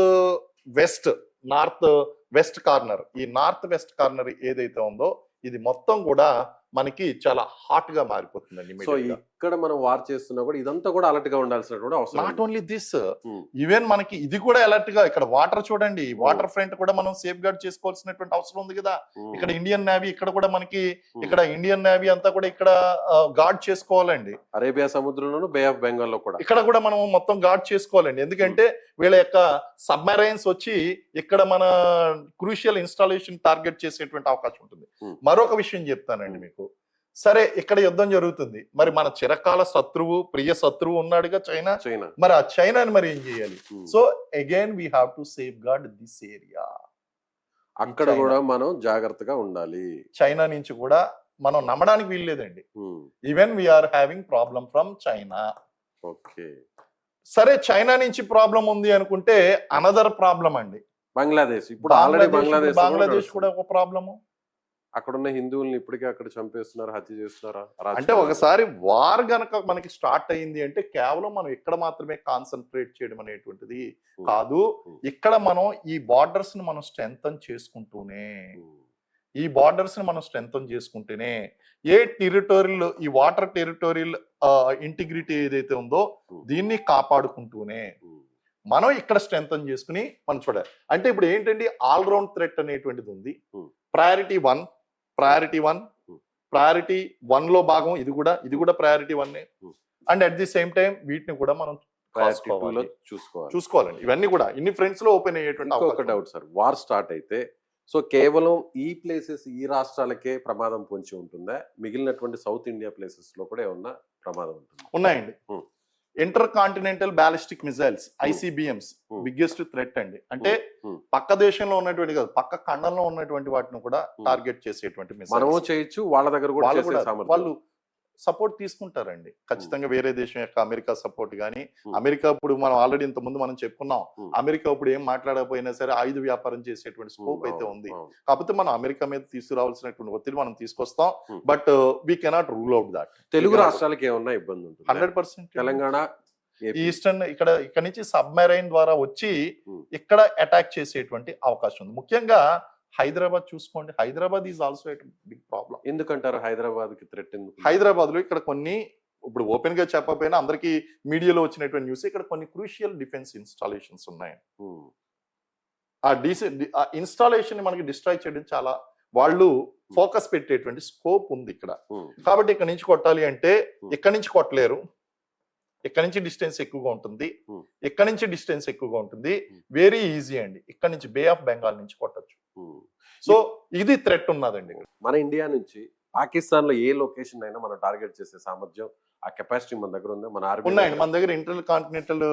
west corner, ఈ నార్త్ వెస్ట్ కార్నర్ ఏదైతే ఉందో ఇది మొత్తం కూడా మనకి చాలా హాట్ గా మారిపోతుందండి. సో ఇక్కడ మనం వార్ చేస్తున్నా కూడా ఇదంతా కూడా అలర్ట్ గా ఉండాల్సినటువంటి అవసరం. నాట్ ఓన్లీ దిస్, ఈవెన్ మనకి ఇది కూడా అలర్ట్ గా ఇక్కడ వాటర్ చూడండి, వాటర్ ఫ్రంట్ కూడా మనం సేఫ్ గార్డ్ చేసుకోవాల్సినటువంటి అవసరం ఉంది కదా. ఇక్కడ ఇండియన్ నేవీ, ఇక్కడ కూడా మనకి ఇక్కడ ఇండియన్ నేవీ అంతా కూడా ఇక్కడ గార్డ్ చేసుకోవాలండి. అరేబియా సముద్రంలోను, బే ఆఫ్ బెంగాల్ లో కూడా ఇక్కడ కూడా మనం మొత్తం గార్డ్ చేసుకోవాలండి. ఎందుకంటే వీళ్ళ యొక్క సబ్మెరైన్స్ వచ్చి ఇక్కడ మన క్రూషియల్ ఇన్స్టాలేషన్ టార్గెట్ చేసేటువంటి అవకాశం ఉంటుంది. మరొక విషయం చెప్తానండి మీకు. సరే, ఇక్కడ యుద్ధం జరుగుతుంది, మరి మన చిరకాల శత్రువు, ప్రియ శత్రువు ఉన్నాడుగా చైనా. మరి ఆ చైనాని మరి ఏం చేయాలి? So again we have to safeguard this area. అక్కడ కూడా మనం జాగ్రత్తగా ఉండాలి. చైనా నుంచి కూడా మనం నమ్మడానికి వీల్లేదండి. Even we are having problem from China. Okay, సరే, చైనా నుంచి ప్రాబ్లం ఉంది అనుకుంటే అనదర్ ప్రాబ్లం అండి బంగ్లాదేశ్. ఇప్పుడు ఆల్రెడీ బంగ్లాదేశ్ కూడా ఒక ప్రాబ్లము. అక్కడ ఉన్న హిందువుల్ని ఇప్పటికే అక్కడ చంపేస్తున్నారు, హత్య చేస్తున్నారా? అంటే ఒకసారి వార్ గనక మనకి స్టార్ట్ అయింది అంటే కేవలం మనం ఇక్కడ మాత్రమే కాన్సన్ట్రేట్ చేయడం అనేటువంటిది కాదు. ఇక్కడ మనం ఈ బార్డర్స్ ని మనం స్ట్రెంథన్ చేసుకుంటేనే ఏ టెరిటోరియల్, ఈ వాటర్ టెరిటోరియల్ ఇంటిగ్రిటీ ఏదైతే ఉందో దీన్ని కాపాడుకుంటూనే మనం ఇక్కడ స్ట్రెంథన్ చేసుకుని మనం చూడాలి. అంటే ఇప్పుడు ఏంటండి, ఆల్ రౌండ్ థ్రెట్ అనేటువంటిది ఉంది. ప్రయారిటీ వన్ లో భాగం ఇది కూడా priority 1. And at the same time వీటిని కూడా మనం చూసుకోవాలండి. ఇవన్నీ కూడా ఇన్ని ఫ్రంట్స్ లో ఓపెన్ అయ్యేటువంటి ఒక డౌట్ సార్, వార్ స్టార్ట్ అయితే సో కేవలం ఈ ప్లేసెస్, ఈ రాష్ట్రాలకే ప్రమాదం పొంచి ఉంటుందా? మిగిలినటువంటి సౌత్ ఇండియా ప్లేసెస్ లో కూడా ఏమన్నా ప్రమాదం ఉంటుంది? ఉన్నాయండి. Inter continental ballistic missiles, ICBMs biggest threat అండి. అంటే పక్క దేశంలో ఉన్నటువంటి కాదు, పక్క ఖండంలో ఉన్నటువంటి వాటిని కూడా టార్గెట్ చేసేటువంటి మనము చేయొచ్చు, వాళ్ళ దగ్గర కూడా వాళ్ళు సపోర్ట్ తీసుకుంటారండి ఖచ్చితంగా. వేరే దేశం యొక్క అమెరికా సపోర్ట్ కానీ, అమెరికా ఇప్పుడు మనం ఆల్రెడీ ఇంత ముందు మనం చెప్పుకున్నాం, అమెరికా ఇప్పుడు ఏం మాట్లాడకపోయినా సరే ఆయుధ వ్యాపారం చేసేటువంటి స్కోప్ అయితే ఉంది. కాకపోతే మనం అమెరికా మీద తీసుకురావాల్సినటువంటి ఒత్తిడి మనం తీసుకొస్తాం. But we cannot rule out that. Telugu రాష్ట్రాలకి ఏమన్నా ఇబ్బంది ఉంటుంది? 100%. తెలంగాణ, ఈస్టర్న్ ఇక్కడ నుంచి సబ్మెరైన్ ద్వారా వచ్చి ఇక్కడ అటాక్ చేసేటువంటి అవకాశం ఉంది. ముఖ్యంగా హైదరాబాద్ చూసుకోండి, Hyderabad is also at big problem. ఎందుకంటారు హైదరాబాద్ కి థ్రెట్ ఎందుకు? హైదరాబాద్ లో ఇక్కడ కొన్ని, ఇప్పుడు ఓపెన్ గా చెప్పకపోయినా అందరికి మీడియాలో వచ్చినటువంటి న్యూస్, ఇక్కడ కొన్ని క్రూషియల్ డిఫెన్స్ ఇన్స్టాలేషన్స్ ఉన్నాయి. ఉమ్, ఆ ఇన్స్టాలేషన్ మనకి డిస్ట్రాయ్ చేయడం చాలా వాళ్ళు ఫోకస్ పెట్టేటువంటి స్కోప్ ఉంది ఇక్కడ. ఉమ్, కాబట్టి ఇక్కడ నుంచి కొట్టాలి అంటే ఇక్కడ నుంచి కొట్టలేరు, ఇక్కడ నుంచి డిస్టెన్స్ ఎక్కువగా ఉంటుంది, Hmm. ఇక్కడ నుంచి డిస్టెన్స్ ఎక్కువగా ఉంటుంది. Hmm. వెరీ ఈజీ అండి, ఇక్కడ నుంచి బే ఆఫ్ బెంగాల్ నుంచి కొట్టచ్చు. ఉమ్. సో ఇది థ్రెట్ ఉన్నదండి ఇక్కడ. మన ఇండియా నుంచి పాకిస్తాన్ లో ఏ లొకేషన్ అయినా మనం టార్గెట్ చేసే సామర్థ్యం, ఆ కెపాసిటీ మన దగ్గర ఉందా? మన ఆర్మీ ఉన్నాయండి, మన దగ్గర ఇంటర్ కాంటినెంటల్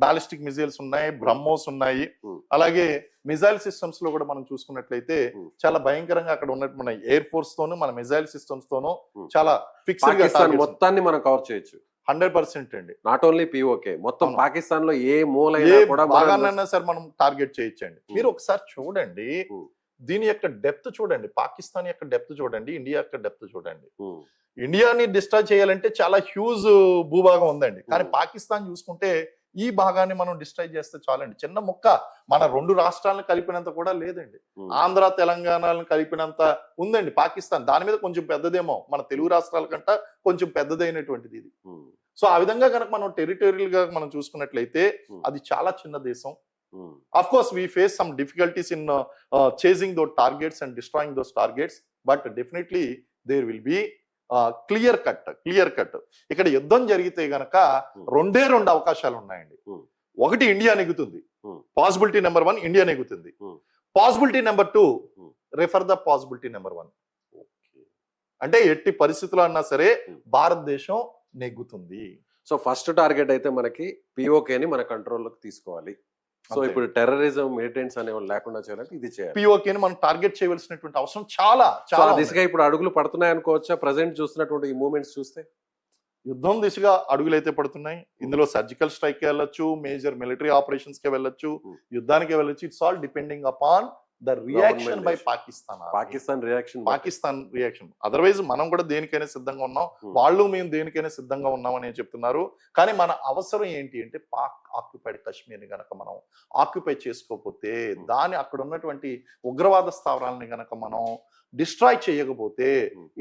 బాలిస్టిక్ మిజైల్స్ ఉన్నాయి, బ్రహ్మోస్ ఉన్నాయి. Hmm. అలాగే మిజైల్ సిస్టమ్స్ లో కూడా మనం చూసుకున్నట్లయితే Hmm. చాలా భయంకరంగా అక్కడ ఉన్నట్టు మన ఎయిర్ ఫోర్స్ తోను మన మిజైల్ సిస్టమ్స్ తోను Hmm. చాలా ఫిక్స్డ్ గా పాకిస్తాన్ మొత్తాన్ని మనం కవర్ చేయొచ్చు. 100% అండి. నాట్ ఓన్లీ పిఓకే, మొత్తం అవును. పాకిస్తాన్ లో ఏ ఏ మూలైనా కూడా భాగాన్నైనా సరే మనం టార్గెట్ చేయొచ్చండి. మీరు ఒకసారి చూడండి, Hmm. దీని యొక్క డెప్త్ చూడండి, పాకిస్తాన్ యొక్క డెప్త్ చూడండి, ఇండియా యొక్క డెప్త్ చూడండి. ఉమ్, ఇండియాని డిస్ట్రాయ్ చేయాలంటే చాలా హ్యూజ్ భూభాగం ఉందండి, కానీ Hmm. పాకిస్తాన్ చూసుకుంటే ఈ భాగాన్ని మనం డిస్ట్రాయ్ చేస్తే చాలండి. చిన్న ముక్క, మన 2 రాష్ట్రాలను కలిపినంత కూడా లేదండి. ఉమ్, ఆంధ్ర తెలంగాణలను కలిపినంత ఉందండి పాకిస్తాన్. దాని మీద కొంచెం పెద్దదేమో, మన తెలుగు రాష్ట్రాల కంటే కొంచెం పెద్దదైనటువంటిది ఇది. ఉమ్, సో ఆ విధంగా కనుక మనం టెరిటోరియల్ గా మనం చూసుకున్నట్లయితే Hmm. అది చాలా చిన్న దేశం. ఉమ్, Of course, we face some difficulties in chasing those targets and destroying those targets, but definitely there will be clear cut. ఇక్కడ యుద్ధం జరిగితే గనక రెండే 2 అవకాశాలు ఉన్నాయండి. Hmm. ఒకటి ఇండియా నెగ్గుతుంది, Hmm. పాసిబిలిటీ నెంబర్ 1 ఇండియా నెగ్గుతుంది. Hmm. Possibility number 2 Hmm. Refer the possibility number 1, okay. అంటే ఎట్టి పరిస్థితుల్లో అన్నా సరే Hmm. భారతదేశం నెగ్గుతుంది. సో ఫస్ట్ టార్గెట్ అయితే మనకి పిఓకేని మన కంట్రోల్లోకి తీసుకోవాలి. సో అంతే. ఇప్పుడు టెర్రరిజం, మిలిటెంట్స్ అనేవి లేకుండా చేయాలంటే ఇది చేయాలి. పిఓకేని మనం టార్గెట్ చేయవలసినటువంటి అవసరం చాలా సో ఆ చాలా దిశగా ఇప్పుడు అడుగులు పడుతున్నాయి అనుకోవచ్చా? ప్రజెంట్ చూస్తున్నటువంటి ఈ మూమెంట్స్ చూస్తే యుద్ధం దిశగా అడుగులైతే పడుతున్నాయి. ఇందులో సర్జికల్ స్ట్రైక్ కి వెళ్ళొచ్చు, మేజర్ మిలిటరీ ఆపరేషన్స్ కి వెళ్ళొచ్చు, యుద్ధానికి వెళ్ళొచ్చు. It's all depending upon the reaction by Pakistan. Pakistan reaction. Otherwise మనం కూడా దేనికైనా సిద్ధంగా ఉన్నాం, వాళ్ళు మేము దేనికైనా సిద్ధంగా ఉన్నాం అని చెప్తున్నారు. కానీ మన అవసరం ఏంటి అంటే పాక్ ఆక్యుపైడ్ కాశ్మీర్ ని గనక మనం ఆక్యుపై చేసుకోకపోతే, దాని అక్కడ ఉన్నటువంటి ఉగ్రవాద స్థావరాలని గనక మనం డిస్ట్రాయ్ చేయకపోతే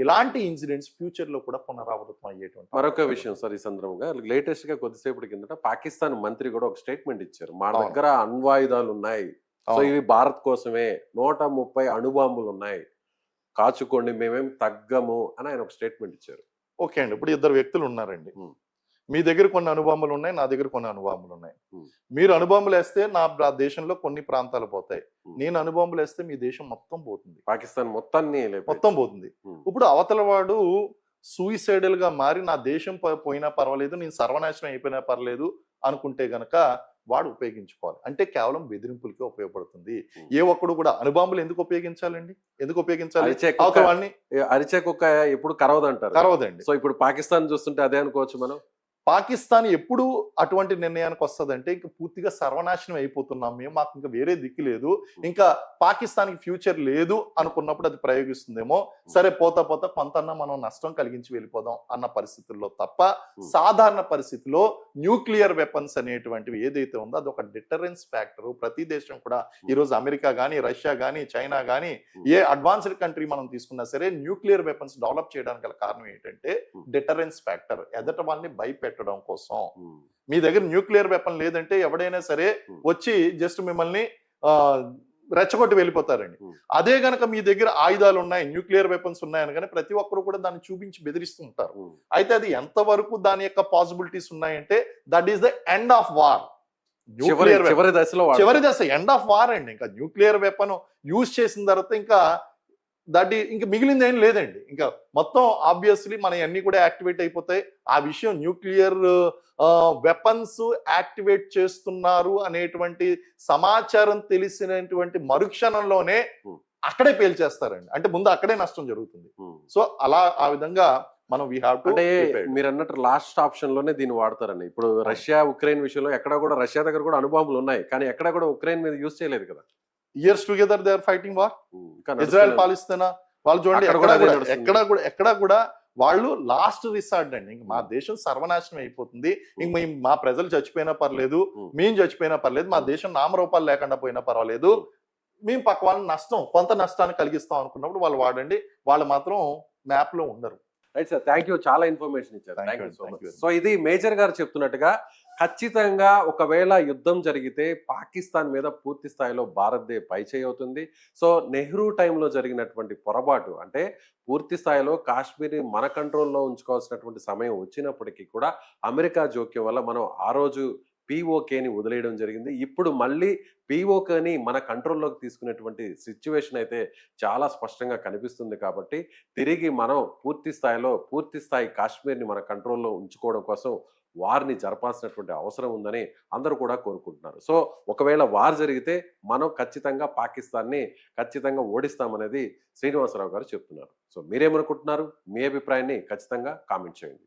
ఇలాంటి ఇన్సిడెంట్స్ ఫ్యూచర్ లో కూడా పునరావృతం అయ్యేటువంటి. మరొక విషయం సార్, ఈ సందర్భంగా లేటెస్ట్ గా కొద్దిసేపటి కిందట పాకిస్తాన్ మంత్రి కూడా ఒక స్టేట్మెంట్ ఇచ్చారు, మా దగ్గర అణ్వాయుధాలు ఉన్నాయి, సో ఇవి భారత్ కోసమే, 130 అణుబాంబులు ఉన్నాయి, కాచుకోండి, మేమేం తగ్గము అని ఆయన ఒక స్టేట్మెంట్ ఇచ్చారు. ఓకే అండి, ఇప్పుడు 2 వ్యక్తులు ఉన్నారండి. మీ దగ్గర కొన్ని అణుబాంబులు ఉన్నాయి, నా దగ్గర కొన్ని అణుబాంబులు ఉన్నాయి. మీరు అణుబాంబులు వేస్తే నా దేశంలో కొన్ని ప్రాంతాలు పోతాయి, నేను అణుబాంబులు వేస్తే మీ దేశం మొత్తం పోతుంది, పాకిస్తాన్ మొత్తం పోతుంది. ఇప్పుడు అవతల వాడు సూయిసైడల్ గా మారి నా దేశం పోయినా పర్వాలేదు, నేను సర్వనాశనం అయిపోయినా పర్లేదు అనుకుంటే గనక వాడు ఉపయోగించుకోవాలి. అంటే కేవలం బెదిరింపులకే ఉపయోగపడుతుంది. ఏ ఒక్కడు కూడా అణుబాంబులు ఎందుకు ఉపయోగించాలండి? ఎందుకు ఉపయోగించాలి? వాళ్ళని అరిచే కుక్క ఎప్పుడు కరవదంటారు, కరవదండి. సో ఇప్పుడు పాకిస్తాన్ చూస్తుంటే అదే అనుకోవచ్చు మనం. పాకిస్తాన్ ఎప్పుడు అటువంటి నిర్ణయానికి వస్తుందంటే ఇంకా పూర్తిగా సర్వనాశనం అయిపోతున్నాం మేము, మాకు ఇంకా వేరే దిక్కు లేదు, ఇంకా పాకిస్తాన్కి ఫ్యూచర్ లేదు అనుకున్నప్పుడు అది ప్రయోగిస్తుందేమో. సరే పోతా పోతా కొంతన్నా మనం నష్టం కలిగించి వెళ్ళిపోదాం అన్న పరిస్థితుల్లో తప్ప, సాధారణ పరిస్థితిలో న్యూక్లియర్ వెపన్స్ అనేటువంటివి ఏదైతే ఉందో అది ఒక డిటరెన్స్ ఫ్యాక్టర్. ప్రతి దేశం కూడా ఈరోజు అమెరికా కానీ, రష్యా కానీ, చైనా కానీ, ఏ అడ్వాన్స్డ్ కంట్రీ మనం తీసుకున్నా సరే న్యూక్లియర్ వెపన్స్ డెవలప్ చేయడానికి గల కారణం ఏంటంటే డిటరెన్స్ ఫ్యాక్టర్, ఎదట వాళ్ళని భయపెట్టడం కోసం. మీ దగ్గర న్యూక్లియర్ వెపన్ లేదంటే ఎవడైనా సరే వచ్చి జస్ట్ మిమ్మల్ని రెచ్చగొట్టి వెళ్ళిపోతారండి. అదే గనక మీ దగ్గర ఆయుధాలు ఉన్నాయి, న్యూక్లియర్ వెపన్స్ ఉన్నాయని కానీ ప్రతి ఒక్కరు కూడా దాన్ని చూపించి బెదిరిస్తూ ఉంటారు. అయితే అది ఎంతవరకు దాని యొక్క పాసిబిలిటీస్ ఉన్నాయంటే that is the end of war. చివరి దశ ఎండ్ ఆఫ్ వార్ అండి. ఇంకా న్యూక్లియర్ వెపన్ యూజ్ చేసిన తర్వాత ఇంకా ఇంకా మిగిలింది ఏం లేదండి. ఇంకా మొత్తం ఆబ్వియస్లీ మన అన్ని కూడా యాక్టివేట్ అయిపోతాయి. ఆ విషయం న్యూక్లియర్ వెపన్స్ యాక్టివేట్ చేస్తున్నారు అనేటువంటి సమాచారం తెలిసినటువంటి మరుక్షణంలోనే అక్కడే పేల్చేస్తారండి. అంటే ముందు అక్కడే నష్టం జరుగుతుంది. సో అలా ఆ విధంగా మనం అంటే మీరు అన్నట్టు లాస్ట్ ఆప్షన్ లోనే దీన్ని వాడతారండి. ఇప్పుడు రష్యా ఉక్రెయిన్ విషయంలో ఎక్కడ కూడా రష్యా దగ్గర కూడా అణుబాంబులు ఉన్నాయి, కానీ ఎక్కడ కూడా ఉక్రెయిన్ మీద యూజ్ చేయలేదు కదా. Years together they are fighting war. Israel Palestine వాళ్ళు చూడండి, ఎక్కడా కూడా వాళ్ళు లాస్ట్ రిసార్ట్ అండి. ఇంక మా దేశం సర్వనాశనం అయిపోతుంది, ఇంక మా ప్రజలు చచ్చిపోయినా పర్లేదు, మేము చచ్చిపోయినా పర్లేదు, మా దేశం నామరూపాలు లేకుండా పోయినా పర్వాలేదు, మేము పక్క వాళ్ళని కొంత నష్టాన్ని కలిగిస్తాం అనుకున్నప్పుడు వాళ్ళు వాడండి, వాళ్ళు మాత్రం మ్యాప్ లో ఉండరు. రైట్ సార్, థ్యాంక్ యూ, చాలా ఇన్ఫర్మేషన్ ఇచ్చారు. Thank thank you, you so thank much. you. So ఇది మేజర్ గారు చెప్తున్నట్టుగా ఖచ్చితంగా ఒకవేళ యుద్ధం జరిగితే పాకిస్తాన్ మీద పూర్తి స్థాయిలో భారత్దే పైచేయి అవుతుంది. సో నెహ్రూ టైంలో జరిగినటువంటి పొరపాటు అంటే పూర్తి స్థాయిలో కాశ్మీర్ని మన కంట్రోల్లో ఉంచుకోవాల్సినటువంటి సమయం వచ్చినప్పటికీ కూడా అమెరికా జోక్యం వల్ల మనం ఆ రోజు పిఓకేని వదిలేయడం జరిగింది. ఇప్పుడు మళ్ళీ పిఓకేని మన కంట్రోల్లోకి తీసుకునేటువంటి సిచ్యువేషన్ అయితే చాలా స్పష్టంగా కనిపిస్తుంది. కాబట్టి తిరిగి మనం పూర్తి స్థాయి కాశ్మీర్ని మన కంట్రోల్లో ఉంచుకోవడం కోసం వార్ని జరపాల్సినటువంటి అవసరం ఉందని అందరూ కూడా కోరుకుంటున్నారు. సో ఒకవేళ వార్ జరిగితే మనం ఖచ్చితంగా పాకిస్తాన్ని ఖచ్చితంగా ఓడిస్తామనేది శ్రీనివాసరావు గారు చెప్తున్నారు. సో మీరేమనుకుంటున్నారు? మీ అభిప్రాయాన్ని ఖచ్చితంగా కామెంట్ చేయండి.